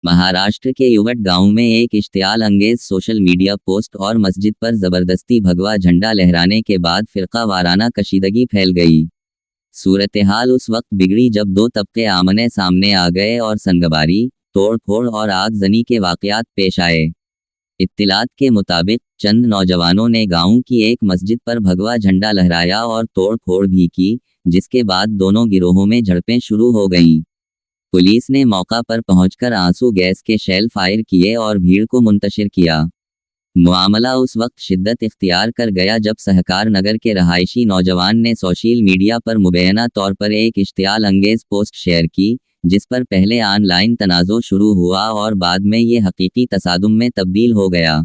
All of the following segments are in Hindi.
महाराष्ट्र के युवट गांव में एक इश्तियाल अंगेज सोशल मीडिया पोस्ट और मस्जिद पर जबरदस्ती भगवा झंडा लहराने के बाद फिरका वाराना कशीदगी फैल गई। सूरत-ए-हाल उस वक्त बिगड़ी जब दो तबके आमने सामने आ गए और संगबारी, तोड़-फोड़ और आगजनी के वाकयात पेश आए। इत्तिलात के मुताबिक चंद नौजवानों ने गांव की एक मस्जिद पर भगवा झंडा लहराया और तोड़-फोड़ भी की, जिसके बाद दोनों गिरोहों में झड़पें शुरू हो गईं। पुलिस ने मौका पर पहुंचकर आंसू गैस के शेल फायर किए और भीड़ को मुंतशिर किया। मामला उस वक्त शिद्दत इख्तियार कर गया जब सहकार नगर के रहायशी नौजवान ने सोशल मीडिया पर मुबैना तौर पर एक इश्तियाल अंगेज पोस्ट शेयर की, जिस पर पहले ऑनलाइन तनाज़ो शुरू हुआ और बाद में ये हकीकी तसादुम में तब्दील हो गया।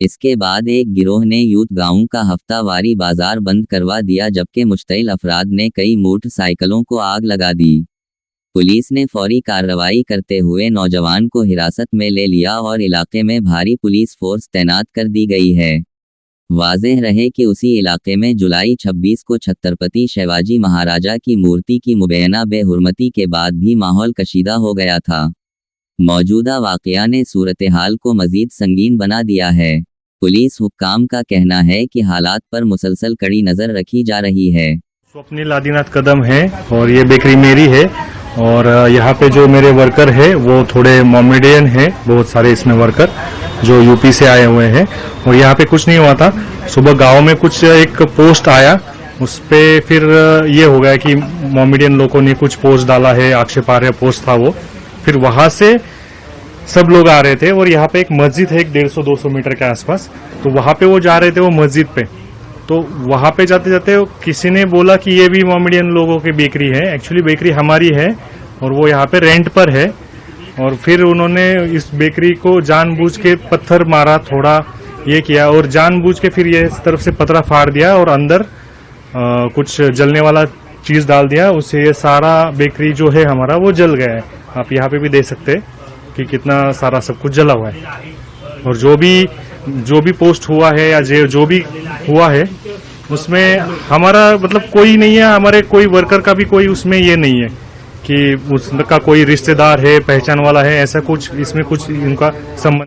इसके बाद एक गिरोह ने यूथ गांव का हफ्तावारी बाजार बंद करवा दिया, जबकि मुश्तइल अफराद ने कई मोटरसाइकिलों को आग लगा दी। पुलिस ने फौरी कार्रवाई करते हुए नौजवान को हिरासत में ले लिया और इलाके में भारी पुलिस फोर्स तैनात कर दी गई है। वाज़ेह रहे कि उसी इलाके में जुलाई 26 को छत्रपति शिवाजी महाराजा की मूर्ति की मुबैना बेहुरमती के बाद भी माहौल कशीदा हो गया था। मौजूदा वाक़या ने सूरत-ए-हाल को मज़ीद संगीन बना दिया है। पुलिस हुक्काम का कहना है कि हालात पर मुसलसल कड़ी नज़र रखी जा रही है। स्वप्निल आदिनाथ कदम है और ये बेकरी मेरी है और यहाँ पे जो मेरे वर्कर है वो थोड़े मोमेडियन है, बहुत सारे इसमें वर्कर जो यूपी से आए हुए हैं। और यहाँ पे कुछ नहीं हुआ था, सुबह गांव में कुछ एक पोस्ट आया, उस पे फिर ये हो गया कि मोमेडियन लोगों ने कुछ पोस्ट डाला है, आक्षेपार्ह पोस्ट था वो। फिर वहां से सब लोग आ रहे थे और यहाँ पे एक मस्जिद है 150-200 मीटर के आसपास, तो वहां पे वो जा रहे थे वो मस्जिद पे। तो वहां पे जाते जाते किसी ने बोला कि ये भी मोमेडियन लोगों की बेकरी है। एक्चुअली बेकरी हमारी है और वो यहाँ पे रेंट पर है। और फिर उन्होंने इस बेकरी को जानबूझ के पत्थर मारा, थोड़ा ये किया और जानबूझ के फिर ये इस तरफ से पतरा फाड़ दिया और अंदर कुछ जलने वाला चीज डाल दिया, उससे ये सारा बेकरी जो है हमारा वो जल गया है। आप यहाँ पे भी देख सकते हैं कि कितना सारा सब कुछ जला हुआ है। और जो भी पोस्ट हुआ है या जो भी हुआ है उसमें हमारा मतलब कोई नहीं है, हमारे कोई वर्कर का भी कोई उसमें ये नहीं है कि उसका कोई रिश्तेदार है, पहचान वाला है, ऐसा कुछ इसमें कुछ इनका संबंध